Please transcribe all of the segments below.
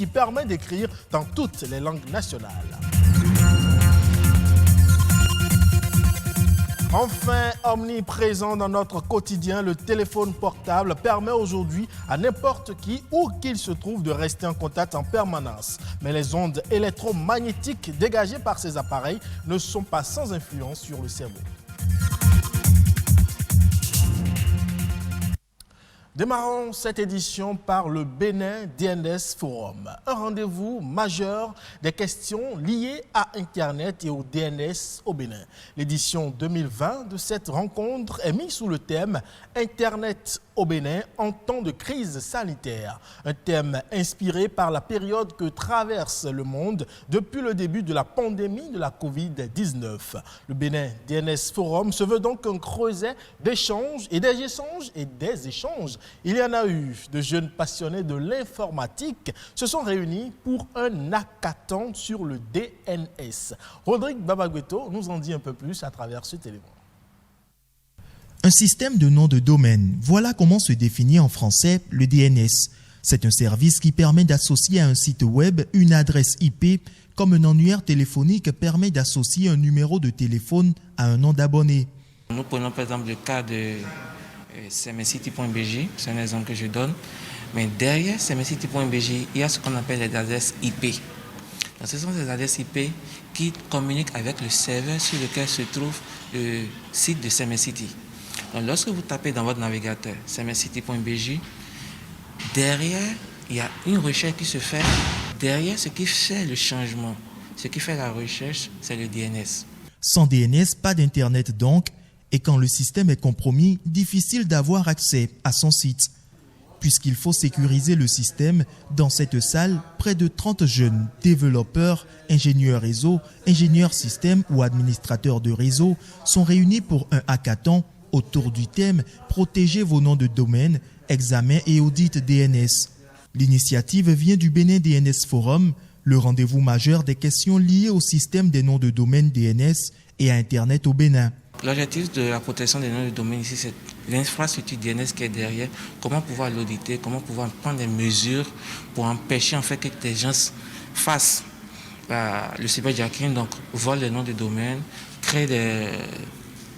qui permet d'écrire dans toutes les langues nationales. Enfin, omniprésent dans notre quotidien, le téléphone portable permet aujourd'hui à n'importe qui, où qu'il se trouve, de rester en contact en permanence. Mais les ondes électromagnétiques dégagées par ces appareils ne sont pas sans influence sur le cerveau. Démarrons cette édition par le Bénin DNS Forum, un rendez-vous majeur des questions liées à Internet et au DNS au Bénin. L'édition 2020 de cette rencontre est mise sous le thème « Internet au Bénin en temps de crise sanitaire », un thème inspiré par la période que traverse le monde depuis le début de la pandémie de la Covid-19. Le Bénin DNS Forum se veut donc un creuset d'échanges et des échanges. Il y en a eu de jeunes passionnés de l'informatique se sont réunis pour un hackathon sur le DNS. Rodrigue Babagweto nous en dit un peu plus à travers cet élément. Un système de nom de domaine, voilà comment se définit en français le DNS. C'est un service qui permet d'associer à un site web une adresse IP, comme un annuaire téléphonique permet d'associer un numéro de téléphone à un nom d'abonné. Nous prenons par exemple le cas de cmcity.bj, c'est un exemple que je donne, mais derrière cmcity.bj, il y a ce qu'on appelle les adresses IP. Donc, ce sont des adresses IP qui communiquent avec le serveur sur lequel se trouve le site de cmcity. Donc, lorsque vous tapez dans votre navigateur cmcity.bj, derrière, il y a une recherche qui se fait. Derrière, ce qui fait le changement, ce qui fait la recherche, c'est le DNS. Sans DNS, pas d'Internet donc, et quand le système est compromis, difficile d'avoir accès à son site. Puisqu'il faut sécuriser le système, dans cette salle, près de 30 jeunes développeurs, ingénieurs réseau, ingénieurs système ou administrateurs de réseau sont réunis pour un hackathon autour du thème « Protégez vos noms de domaine, examen et audit DNS ». L'initiative vient du Bénin DNS Forum, le rendez-vous majeur des questions liées au système des noms de domaine DNS et à Internet au Bénin. L'objectif de la protection des noms de domaine ici, c'est l'infrastructure DNS qui est derrière, comment pouvoir l'auditer, comment pouvoir prendre des mesures pour empêcher en fait que des gens fassent le cyberjacking, donc volent les noms de domaine, créent des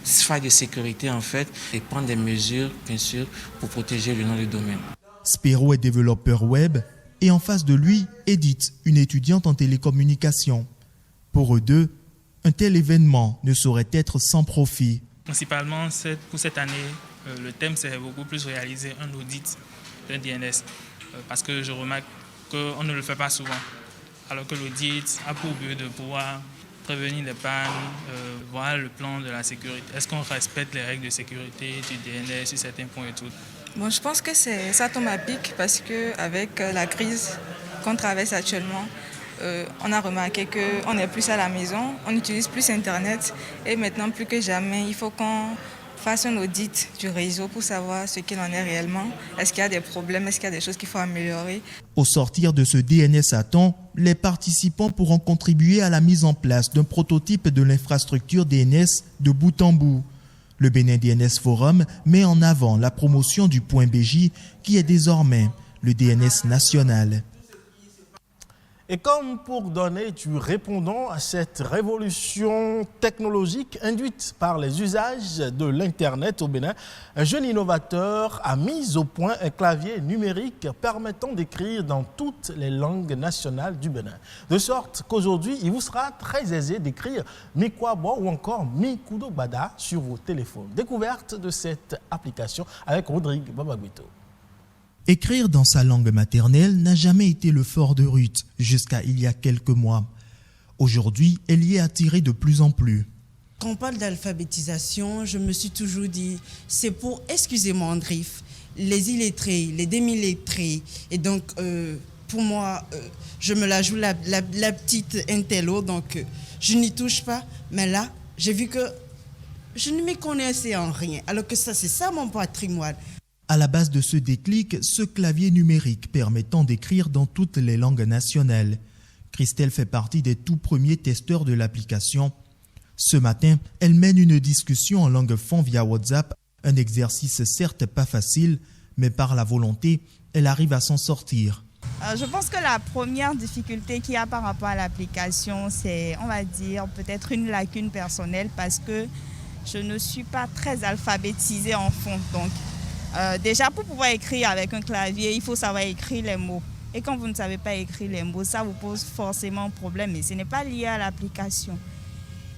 failles de sécurité en fait et prendre des mesures bien sûr pour protéger le nom de domaine. Spero est développeur web et en face de lui, Edith, une étudiante en télécommunications. Pour eux deux, un tel événement ne saurait être sans profit. Principalement, pour cette année, le thème c'est beaucoup plus réaliser un audit d'un DNS. Parce que je remarque qu'on ne le fait pas souvent. Alors que l'audit a pour but de pouvoir prévenir les pannes, voir le plan de la sécurité. Est-ce qu'on respecte les règles de sécurité du DNS sur certains points et tout? Bon, je pense que ça tombe à pic parce qu'avec la crise qu'on traverse actuellement, on a remarqué qu'on est plus à la maison, on utilise plus Internet et maintenant plus que jamais, il faut qu'on fasse un audit du réseau pour savoir ce qu'il en est réellement. Est-ce qu'il y a des problèmes, est-ce qu'il y a des choses qu'il faut améliorer? Au sortir de ce DNS hackathon, les participants pourront contribuer à la mise en place d'un prototype de l'infrastructure DNS de bout en bout. Le Bénin DNS Forum met en avant la promotion du .bj qui est désormais le DNS national. Et comme pour donner du répondant à cette révolution technologique induite par les usages de l'Internet au Bénin, un jeune innovateur a mis au point un clavier numérique permettant d'écrire dans toutes les langues nationales du Bénin. De sorte qu'aujourd'hui, il vous sera très aisé d'écrire Mikwabo ou encore Mikudo Bada sur vos téléphones. Découverte de cette application avec Rodrigue Babagweto. Écrire dans sa langue maternelle n'a jamais été le fort de Ruth jusqu'à il y a quelques mois. Aujourd'hui, elle y est attirée de plus en plus. Quand on parle d'alphabétisation, je me suis toujours dit, c'est pour, excusez-moi Andrif, les illettrés, les demi-lettrés. Et donc, pour moi, je me la joue la petite intello, donc je n'y touche pas. Mais là, j'ai vu que je ne m'y connaissais en rien, alors que ça, c'est ça mon patrimoine. À la base de ce déclic, ce clavier numérique permettant d'écrire dans toutes les langues nationales. Christelle fait partie des tout premiers testeurs de l'application. Ce matin, elle mène une discussion en langue fon via WhatsApp, un exercice certes pas facile, mais par la volonté, elle arrive à s'en sortir. Je pense que la première difficulté qu'il y a par rapport à l'application, c'est, on va dire, peut-être une lacune personnelle parce que je ne suis pas très alphabétisée en fond. Donc, déjà, pour pouvoir écrire avec un clavier, il faut savoir écrire les mots. Et quand vous ne savez pas écrire les mots, ça vous pose forcément problème. Mais ce n'est pas lié à l'application.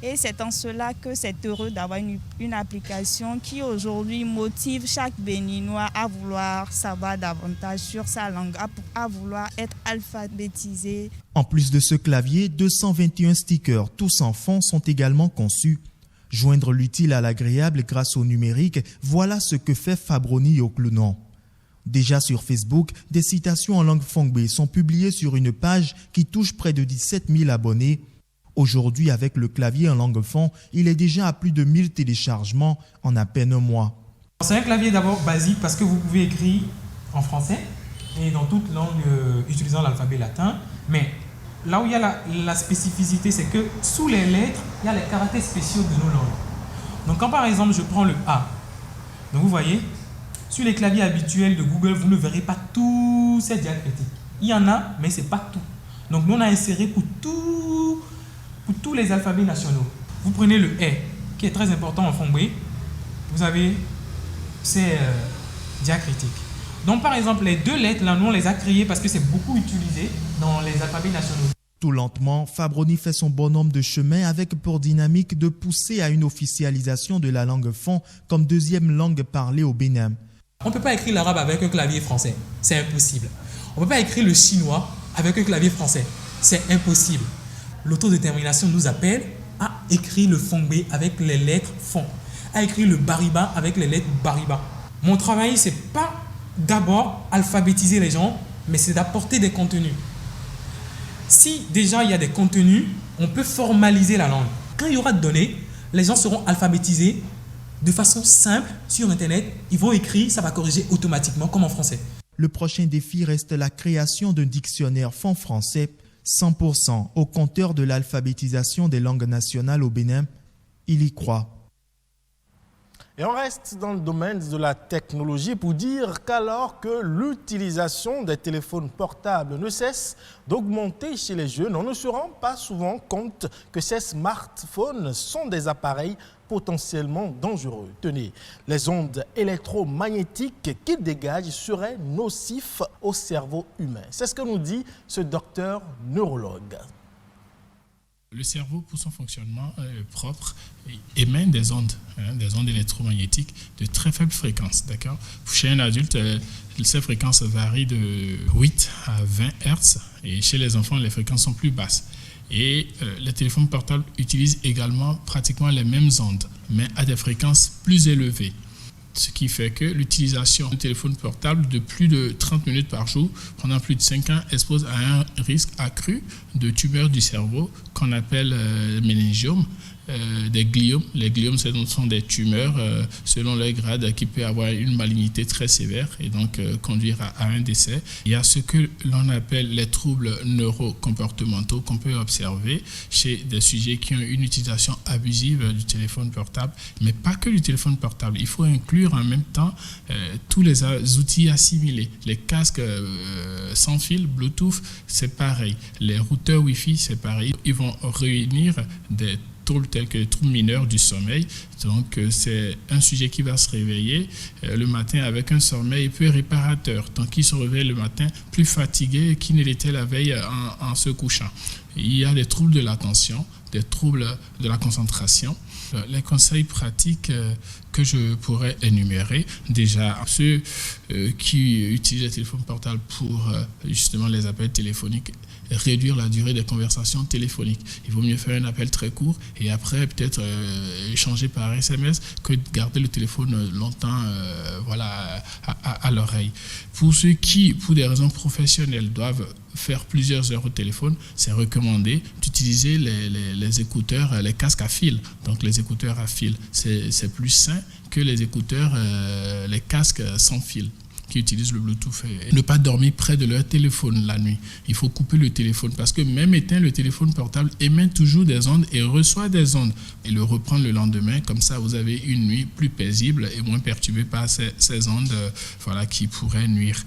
Et c'est en cela que c'est heureux d'avoir une application qui aujourd'hui motive chaque Béninois à vouloir savoir davantage sur sa langue, à vouloir être alphabétisé. En plus de ce clavier, 221 stickers, tous en fond, sont également conçus. Joindre l'utile à l'agréable grâce au numérique, voilà ce que fait Fabroni Yoklounon. Déjà sur Facebook, des citations en langue fongbe sont publiées sur une page qui touche près de 17 000 abonnés. Aujourd'hui, avec le clavier en langue fon, il est déjà à plus de 1000 téléchargements en à peine un mois. C'est un clavier d'abord basique parce que vous pouvez écrire en français et dans toute langue utilisant l'alphabet latin. Mais là où il y a la spécificité, c'est que sous les lettres, il y a les caractères spéciaux de nos langues. Donc quand par exemple je prends le A, donc vous voyez, sur les claviers habituels de Google, vous ne verrez pas tous ces diacritiques. Il y en a, mais ce n'est pas tout. Donc nous on a inséré pour tous les alphabets nationaux. Vous prenez le E, qui est très important en fongbe, vous avez ces diacritiques. Donc par exemple, les deux lettres, là, nous on les a créées parce que c'est beaucoup utilisé dans les alphabets nationaux. Tout lentement, Fabroni fait son bonhomme de chemin avec pour dynamique de pousser à une officialisation de la langue fon comme deuxième langue parlée au Bénin. On ne peut pas écrire l'arabe avec un clavier français, c'est impossible. On ne peut pas écrire le chinois avec un clavier français, c'est impossible. L'autodétermination nous appelle à écrire le fongbe avec les lettres fon, à écrire le bariba avec les lettres bariba. Mon travail, ce n'est pas d'abord alphabétiser les gens, mais c'est d'apporter des contenus. Si déjà il y a des contenus, on peut formaliser la langue. Quand il y aura de données, les gens seront alphabétisés de façon simple sur Internet. Ils vont écrire, ça va corriger automatiquement comme en français. Le prochain défi reste la création d'un dictionnaire fon-français 100% au compteur de l'alphabétisation des langues nationales au Bénin. Il y croit. Et on reste dans le domaine de la technologie pour dire qu'alors que l'utilisation des téléphones portables ne cesse d'augmenter chez les jeunes, on ne se rend pas souvent compte que ces smartphones sont des appareils potentiellement dangereux. Tenez, les ondes électromagnétiques qu'ils dégagent seraient nocifs au cerveau humain. C'est ce que nous dit ce docteur neurologue. Le cerveau, pour son fonctionnement propre, émet des ondes électromagnétiques de très faible fréquence. D'accord ? Chez un adulte, ces fréquences varient de 8 à 20 Hz et chez les enfants, les fréquences sont plus basses. Et les téléphones portables utilisent également pratiquement les mêmes ondes, mais à des fréquences plus élevées. Ce qui fait que l'utilisation de téléphones portables de plus de 30 minutes par jour pendant plus de 5 ans expose à un risque accru de tumeurs du cerveau qu'on appelle méningiome, des gliomes. Les gliomes, ce sont des tumeurs selon leur grade qui peut avoir une malignité très sévère et donc conduire à un décès. Il y a ce que l'on appelle les troubles neurocomportementaux qu'on peut observer chez des sujets qui ont une utilisation abusive du téléphone portable, mais pas que du téléphone portable. Il faut inclure en même temps tous les outils assimilés. Les casques sans fil, Bluetooth, c'est pareil. Les routeurs Wi-Fi, c'est pareil. Ils vont réunir des troubles tels que les troubles mineurs du sommeil. Donc, c'est un sujet qui va se réveiller le matin avec un sommeil peu réparateur. Donc, il se réveille le matin plus fatigué qu'il ne l'était la veille en se couchant. Il y a des troubles de l'attention, des troubles de la concentration. Les conseils pratiques que je pourrais énumérer, déjà ceux qui utilisent les téléphones portables pour justement les appels téléphoniques, réduire la durée des conversations téléphoniques. Il vaut mieux faire un appel très court et après peut-être échanger par SMS que de garder le téléphone longtemps à l'oreille. Pour ceux qui, pour des raisons professionnelles, doivent faire plusieurs heures au téléphone, c'est recommandé d'utiliser les écouteurs, les casques à fil. Donc les écouteurs à fil, c'est plus sain que les écouteurs, les casques sans fil qui utilisent le Bluetooth. Et ne pas dormir près de leur téléphone la nuit. Il faut couper le téléphone parce que même éteint, le téléphone portable émet toujours des ondes et reçoit des ondes. Et le reprendre le lendemain, comme ça vous avez une nuit plus paisible et moins perturbée par ces ondes qui pourraient nuire.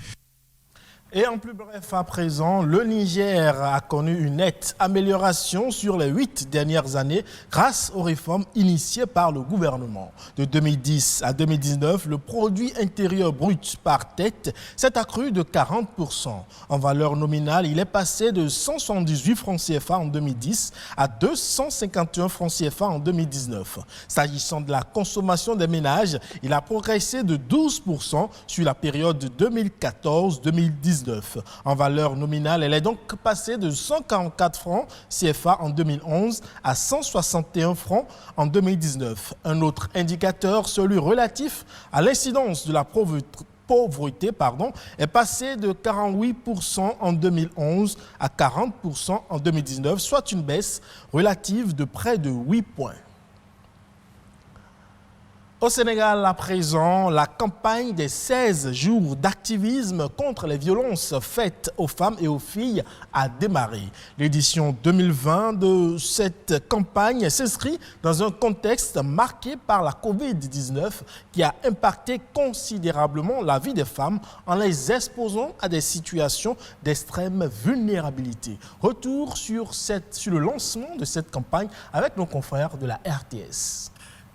Et en plus bref, à présent, le Niger a connu une nette amélioration sur les 8 dernières années grâce aux réformes initiées par le gouvernement. De 2010 à 2019, le produit intérieur brut par tête s'est accru de 40%. En valeur nominale, il est passé de 178 francs CFA en 2010 à 251 francs CFA en 2019. S'agissant de la consommation des ménages, il a progressé de 12% sur la période 2014-2019. En valeur nominale, elle est donc passée de 144 francs CFA en 2011 à 161 francs en 2019. Un autre indicateur, celui relatif à l'incidence de la pauvreté, est passé de 48% en 2011 à 40% en 2019, soit une baisse relative de près de 8 points. Au Sénégal, à présent, la campagne des 16 jours d'activisme contre les violences faites aux femmes et aux filles a démarré. L'édition 2020 de cette campagne s'inscrit dans un contexte marqué par la Covid-19 qui a impacté considérablement la vie des femmes en les exposant à des situations d'extrême vulnérabilité. Retour sur le lancement de cette campagne avec nos confrères de la RTS.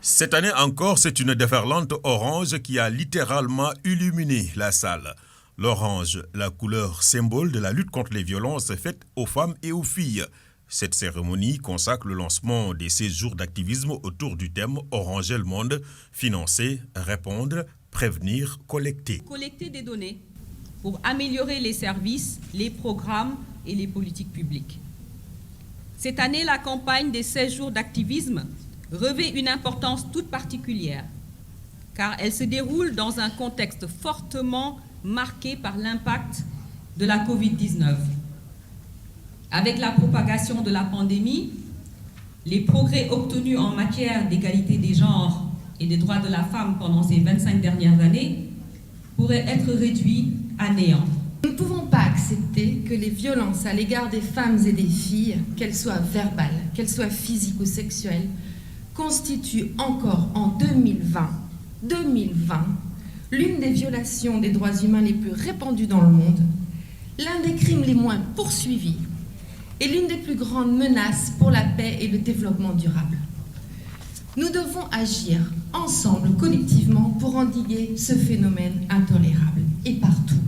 Cette année encore, c'est une déferlante orange qui a littéralement illuminé la salle. L'orange, la couleur symbole de la lutte contre les violences faites aux femmes et aux filles. Cette cérémonie consacre le lancement des 16 jours d'activisme autour du thème « Oranger le monde », financer, répondre, prévenir, collecter. Collecter des données pour améliorer les services, les programmes et les politiques publiques. Cette année, la campagne des 16 jours d'activisme revêt une importance toute particulière, car elle se déroule dans un contexte fortement marqué par l'impact de la Covid-19. Avec la propagation de la pandémie, les progrès obtenus en matière d'égalité des genres et des droits de la femme pendant ces 25 dernières années pourraient être réduits à néant. Nous ne pouvons pas accepter que les violences à l'égard des femmes et des filles, qu'elles soient verbales, qu'elles soient physiques ou sexuelles, constitue encore en 2020, l'une des violations des droits humains les plus répandues dans le monde, l'un des crimes les moins poursuivis et l'une des plus grandes menaces pour la paix et le développement durable. Nous devons agir ensemble, collectivement, pour endiguer ce phénomène intolérable et partout.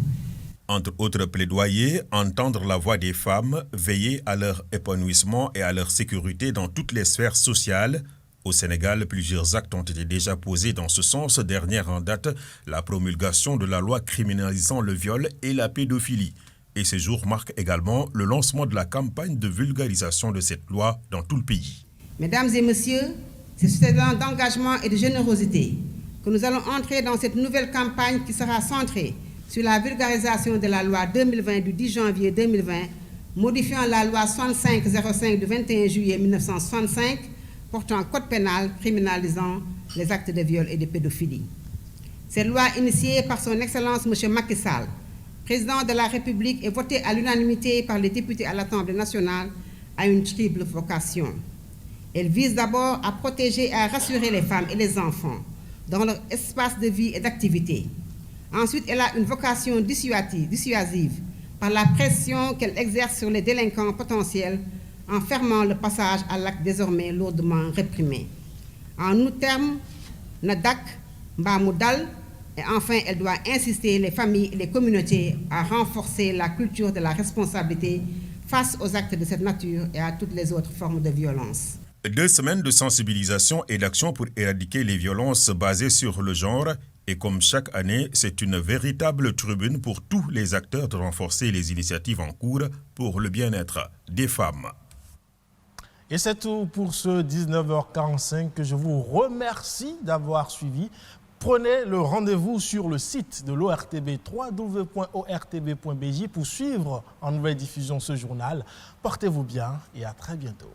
Entre autres plaidoyers, entendre la voix des femmes, veiller à leur épanouissement et à leur sécurité dans toutes les sphères sociales. Au Sénégal, plusieurs actes ont été déjà posés dans ce sens. Dernière en date, la promulgation de la loi criminalisant le viol et la pédophilie. Et ce jour marque également le lancement de la campagne de vulgarisation de cette loi dans tout le pays. Mesdames et messieurs, c'est sur cet élan d'engagement et de générosité que nous allons entrer dans cette nouvelle campagne qui sera centrée sur la vulgarisation de la loi 2020 du 10 janvier 2020, modifiant la loi 6505 du 21 juillet 1965, portant code pénal criminalisant les actes de viol et de pédophilie. Cette loi initiée par son Excellence M. Macky Sall, président de la République et votée à l'unanimité par les députés à l'Assemblée nationale, a une triple vocation. Elle vise d'abord à protéger et à rassurer les femmes et les enfants dans leur espace de vie et d'activité. Ensuite, elle a une vocation dissuasive par la pression qu'elle exerce sur les délinquants potentiels en fermant le passage à l'acte désormais lourdement réprimé. En nous termes, Nadak, Mbamoudal, et enfin, elle doit inciter les familles et les communautés à renforcer la culture de la responsabilité face aux actes de cette nature et à toutes les autres formes de violence. 2 semaines de sensibilisation et d'action pour éradiquer les violences basées sur le genre. Et comme chaque année, c'est une véritable tribune pour tous les acteurs de renforcer les initiatives en cours pour le bien-être des femmes. Et c'est tout pour ce 19h45 que je vous remercie d'avoir suivi. Prenez le rendez-vous sur le site de l'ORTB, www.ortb.bj, pour suivre en nouvelle diffusion ce journal. Portez-vous bien et à très bientôt.